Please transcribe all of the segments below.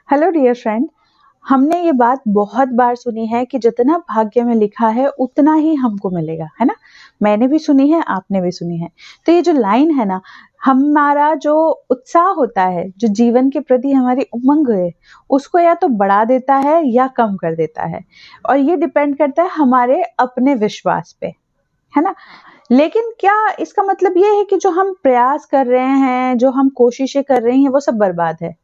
Hello dear friend. हमने ये बात बहुत बार सुनी है कि जितना भाग्य में लिखा है उतना ही हमको मिलेगा, है ना। मैंने भी सुनी है, आपने भी सुनी है। तो ये जो लाइन है ना, हमारा जो उत्साह होता है, जो जीवन के प्रति हमारी उमंग है, उसको या तो बढ़ा देता है या कम कर देता है। और ये डिपेंड करता है हमारे अपने विश्वास पे, है ना। लेकिन क्या इसका मतलब ये है कि जो हम प्रयास कर रहे हैं, जो हम कोशिशें कर रहे हैं, वो सब बर्बाद है?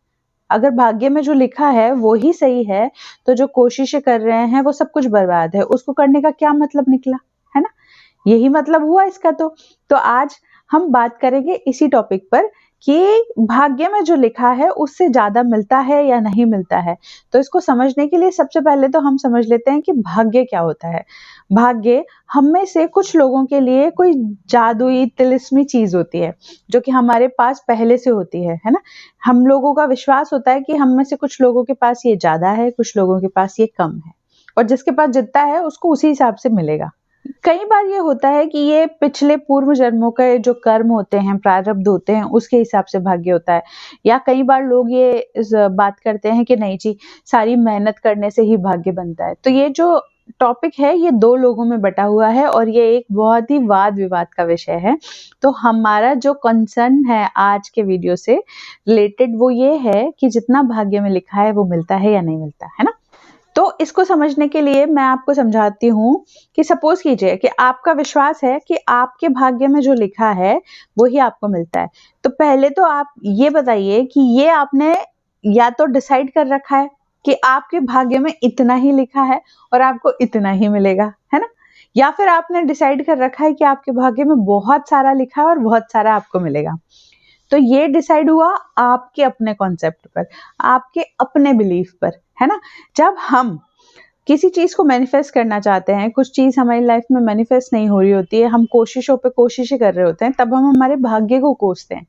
अगर भाग्य में जो लिखा है वो ही सही है, तो जो कोशिशें कर रहे हैं वो सब कुछ बर्बाद है। उसको करने का क्या मतलब निकला, है ना? यही मतलब हुआ इसका। तो आज हम बात करेंगे इसी टॉपिक पर कि भाग्य में जो लिखा है उससे ज्यादा मिलता है या नहीं मिलता है। तो इसको समझने के लिए सबसे पहले तो हम समझ लेते हैं कि भाग्य क्या होता है। भाग्य हम में से कुछ लोगों के लिए कोई जादुई तिलिस्मी चीज होती है, जो कि हमारे पास पहले से होती है ना। हम लोगों का विश्वास होता है कि हम में से कुछ लोगों के पास ये ज्यादा है, कुछ लोगों के पास ये कम है, और जिसके पास जितना है उसको उसी हिसाब से मिलेगा। कई बार ये होता है कि ये पिछले पूर्व जन्मों के जो कर्म होते हैं, प्रारब्ध होते हैं, उसके हिसाब से भाग्य होता है। या कई बार लोग ये बात करते हैं कि नहीं जी, सारी मेहनत करने से ही भाग्य बनता है। तो ये जो टॉपिक है ये दो लोगों में बटा हुआ है और ये एक बहुत ही वाद विवाद का विषय है। तो हमारा जो कंसर्न है आज के वीडियो से रिलेटेड वो ये है कि जितना भाग्य में लिखा है वो मिलता है या नहीं मिलता, है ना। तो इसको समझने के लिए मैं आपको समझाती हूँ कि सपोज कीजिए कि आपका विश्वास है कि आपके भाग्य में जो लिखा है वो ही आपको मिलता है। तो पहले तो आप ये बताइए कि ये आपने या तो डिसाइड कर रखा है कि आपके भाग्य में इतना ही लिखा है और आपको इतना ही मिलेगा, है ना। या फिर आपने डिसाइड कर रखा है कि आपके भाग्य में बहुत सारा लिखा है और बहुत सारा आपको मिलेगा। तो ये डिसाइड हुआ आपके अपने कॉन्सेप्ट पर, आपके अपने बिलीफ पर, है ना। जब हम किसी चीज को मैनिफेस्ट करना चाहते हैं, कुछ चीज हमारी लाइफ में मैनिफेस्ट नहीं हो रही होती है, हम कोशिशों पे कोशिशें कर रहे होते हैं, तब हम हमारे भाग्य को कोसते हैं।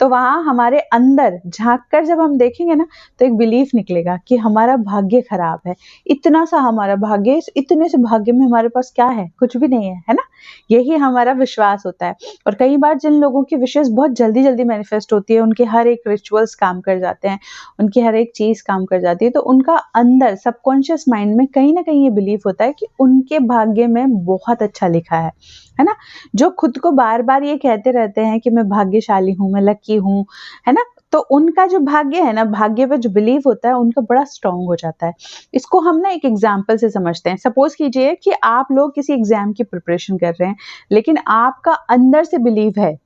तो वहां हमारे अंदर झांक कर जब हम देखेंगे ना, तो एक बिलीफ निकलेगा कि हमारा भाग्य खराब है। इतना सा हमारा भाग्य, इस इतने से भाग्य में हमारे पास क्या है? कुछ भी नहीं है ना। यही हमारा विश्वास होता है। और कई बार जिन लोगों की विशेष बहुत जल्दी जल्दी मैनिफेस्ट होती है, उनके हर एक रिचुअल्स काम कर जाते हैं, उनकी हर एक चीज काम कर जाती है, तो उनका अंदर सबकॉन्शियस माइंड में कहीं ना कहीं ये बिलीफ होता है कि उनके भाग्य में बहुत अच्छा लिखा है ना। जो खुद को बार बार ये कहते रहते हैं कि मैं भाग्यशाली हूँ, मैं लकी हूँ, है ना। तो उनका जो भाग्य है ना, भाग्य पे जो बिलीफ होता है उनका बड़ा स्ट्रांग हो जाता है। इसको हम ना एक एग्जाम्पल से समझते हैं। सपोज कीजिए कि आप लोग किसी एग्जाम की प्रिपरेशन कर रहे हैं, लेकिन आपका अंदर से बिलीव है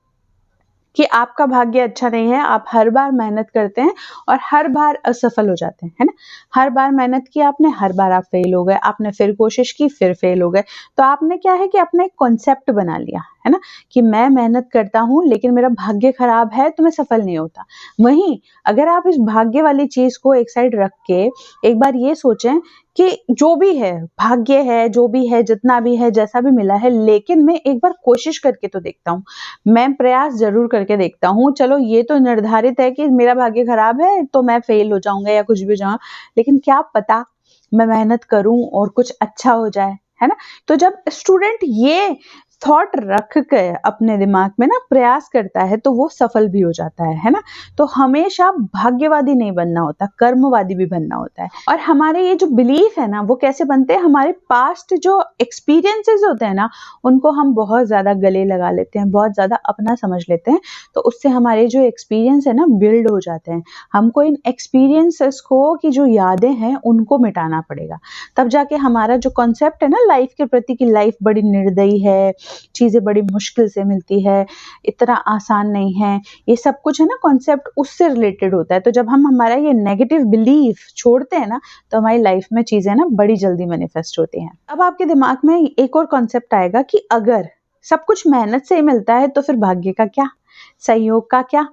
कि आपका भाग्य अच्छा नहीं है, आप हर बार मेहनत करते हैं और हर बार असफल हो जाते हैं, है ना। हर बार मेहनत की आपने, हर बार आप फेल हो गए, आपने फिर कोशिश की, फिर फेल हो गए। तो आपने क्या है कि अपना एक कॉन्सेप्ट बना लिया, है ना, कि मैं मेहनत करता हूं लेकिन मेरा भाग्य खराब है तो मैं सफल नहीं होता। वहीं अगर आप इस भाग्य वाली चीज को एक साइड रख के एक बार ये सोचें कि जो भी है, भाग्य है, जो भी है, जितना भी है, जैसा भी मिला है, लेकिन मैं एक बार कोशिश करके तो देखता हूँ, मैं प्रयास जरूर करके देखता हूँ। चलो ये तो निर्धारित है कि मेरा भाग्य खराब है तो मैं फेल हो जाऊंगा या कुछ भी हो जाऊंगा, लेकिन क्या पता मैं मेहनत करूं और कुछ अच्छा हो जाए, है ना। तो जब स्टूडेंट ये थॉट रख के अपने दिमाग में ना प्रयास करता है तो वो सफल भी हो जाता है ना। तो हमेशा भाग्यवादी नहीं बनना होता, कर्मवादी भी बनना होता है। और हमारे ये जो बिलीफ है ना, वो कैसे बनते हैं? हमारे पास्ट जो एक्सपीरियंसेस होते हैं ना, उनको हम बहुत ज्यादा गले लगा लेते हैं, बहुत ज्यादा अपना समझ लेते हैं। तो उससे हमारे जो एक्सपीरियंस है ना बिल्ड हो जाते हैं। हमको इन एक्सपीरियंसेस को की जो यादें हैं उनको मिटाना पड़ेगा, तब जाके हमारा जो कॉन्सेप्ट है ना लाइफ के प्रति की लाइफ बड़ी निर्दयी है, चीजें बड़ी मुश्किल से मिलती है, इतना आसान नहीं है, ये सब कुछ है ना कॉन्सेप्ट उससे रिलेटेड होता है। तो जब हम हमारा ये नेगेटिव बिलीफ छोड़ते हैं ना, तो हमारी लाइफ में चीजें ना बड़ी जल्दी मैनिफेस्ट होती हैं। अब आपके दिमाग में एक और कॉन्सेप्ट आएगा कि अगर सब कुछ मेहनत से ही मिलता है तो फिर भाग्य का क्या, संयोग का क्या।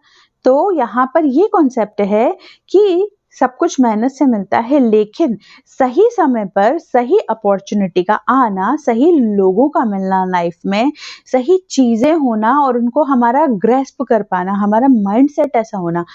तो यहाँ पर ये कॉन्सेप्ट है कि सब कुछ मेहनत से मिलता है, लेकिन सही समय पर सही अपॉर्चुनिटी का आना, सही लोगों का मिलना लाइफ में, सही चीजें होना और उनको हमारा ग्रेस्प कर पाना, हमारा माइंडसेट ऐसा होना,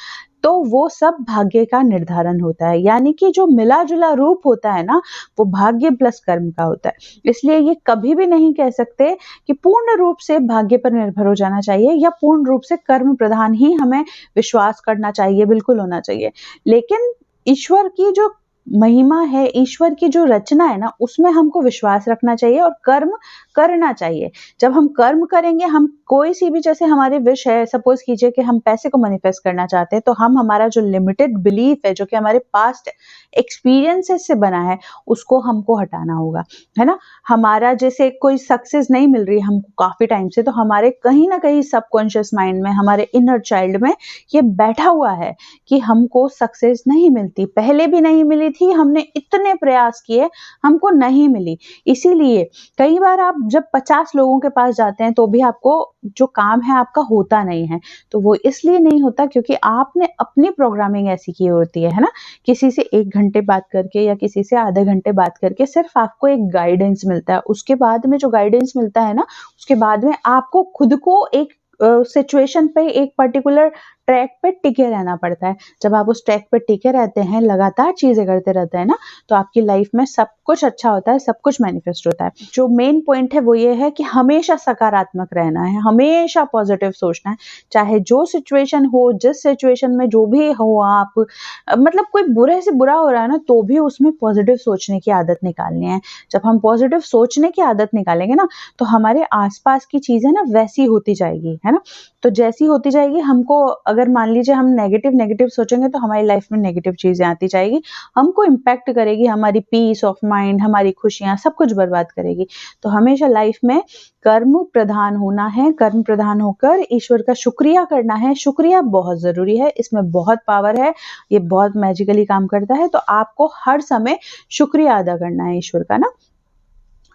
तो वो सब भाग्य का निर्धारण होता है। यानी कि जो मिला जुला रूप होता है ना, वो भाग्य प्लस कर्म का होता है। इसलिए ये कभी भी नहीं कह सकते कि पूर्ण रूप से भाग्य पर निर्भर हो जाना चाहिए या पूर्ण रूप से कर्म प्रधान ही हमें विश्वास करना चाहिए, बिल्कुल होना चाहिए। लेकिन ईश्वर की जो महिमा है, ईश्वर की जो रचना है ना, उसमें हमको विश्वास रखना चाहिए और कर्म करना चाहिए। जब हम कर्म करेंगे, हम कोई सी भी, जैसे हमारी विश है, सपोज कीजिए कि हम पैसे को मैनिफेस्ट करना चाहते हैं, तो हम हमारा जो लिमिटेड बिलीफ है, जो कि हमारे पास्ट एक्सपीरियंसेस से बना है, उसको हमको हटाना होगा, है ना। हमारा जैसे कोई सक्सेस नहीं मिल रही है हमको काफी टाइम से, तो हमारे कहीं ना कहीं सबकॉन्शियस माइंड में, हमारे इनर चाइल्ड में ये बैठा हुआ है कि हमको सक्सेस नहीं मिलती, पहले भी नहीं मिली थी, हमने इतने प्रयास किए, हमको नहीं मिली। इसीलिए कई बार आप जब 50 लोगों के पास जाते हैं तो भी आपको जो काम है आपका होता नहीं है। तो वो इसलिए नहीं होता क्योंकि आपने अपनी प्रोग्रामिंग ऐसी की होती है ना। किसी से 1 घंटे बात करके या किसी से आधे घंटे बात करके सिर्फ आपको एक गाइडेंस मिलता है। उसके बाद में जो गाइडेंस मिलता है ना, उसके बाद में आपको खुद को एक सिचुएशन पे, एक पर्टिकुलर ट्रैक पे टिके रहना पड़ता है। जब आप उस ट्रैक पे टिके रहते हैं, लगातार चीजें करते रहते हैं ना, तो आपकी लाइफ में सब कुछ अच्छा होता है, सब कुछ मैनिफेस्ट होता है। जो मेन पॉइंट है वो ये है कि हमेशा सकारात्मक रहना है, हमेशा पॉजिटिव सोचना है। चाहे जो सिचुएशन हो, जिस सिचुएशन में जो भी हो आप, मतलब कोई बुरे से बुरा हो रहा है ना, तो भी उसमें पॉजिटिव सोचने की आदत निकालनी है। जब हम पॉजिटिव सोचने की आदत निकालेंगे ना, तो हमारे आसपास की चीजें ना वैसी होती जाएगी, है ना। तो जैसी होती जाएगी, हमको अगर मान लीजिए हम नेगेटिव नेगेटिव सोचेंगे तो हमारी लाइफ में नेगेटिव चीजें आती जाएगी, हमको इम्पैक्ट करेगी, हमारी पीस ऑफ माइंड, हमारी खुशियां, सब कुछ बर्बाद करेगी। तो हमेशा लाइफ में कर्म प्रधान होना है, कर्म प्रधान होकर ईश्वर का शुक्रिया करना है। शुक्रिया बहुत जरूरी है, इसमें बहुत पावर है, ये बहुत मैजिकली काम करता है। तो आपको हर समय शुक्रिया अदा करना है ईश्वर का ना।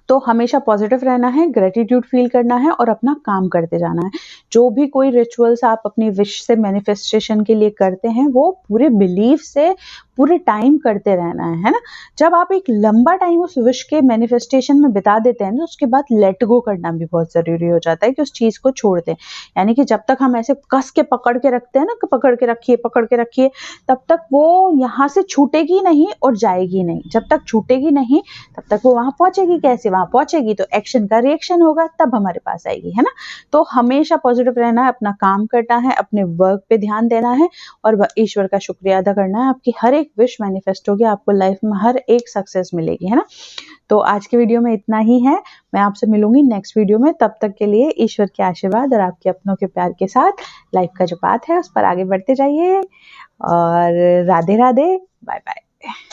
तो हमेशा पॉजिटिव रहना है, ग्रेटिट्यूड फील करना है और अपना काम करते जाना है। जो भी कोई रिचुअल्स आप अपनी विश से मैनिफेस्टेशन के लिए करते हैं, वो पूरे बिलीफ से पूरे टाइम करते रहना है ना। जब आप एक लंबा टाइम उस विश के मैनिफेस्टेशन में बिता देते हैं ना, उसके बाद लेट गो करना भी बहुत जरूरी हो जाता है कि उस चीज को छोड़ दें। यानी कि जब तक हम ऐसे कस के पकड़ के रखते हैं ना, कि पकड़ के रखिए, तब तक वो यहाँ से छूटेगी नहीं और जाएगी नहीं। जब तक छूटेगी नहीं, तब तक वो वहां पहुंचेगी कैसे? वहां पहुंचेगी तो एक्शन का रिएक्शन होगा, तब हमारे पास आएगी, है ना। तो हमेशा पॉजिटिव रहना है, अपना काम करना है, अपने वर्क पे ध्यान देना है और ईश्वर का शुक्रिया अदा करना है। आपकी हर एक विश मैनिफेस्ट होगी, आपको लाइफ में हर एक सक्सेस मिलेगी, है ना। तो आज के वीडियो में इतना ही है। मैं आपसे मिलूंगी नेक्स्ट वीडियो में। तब तक के लिए ईश्वर के आशीर्वाद और आपके अपनों के प्यार के साथ लाइफ का जो पाथ है उस पर आगे बढ़ते जाइए। और राधे राधे, बाय बाय।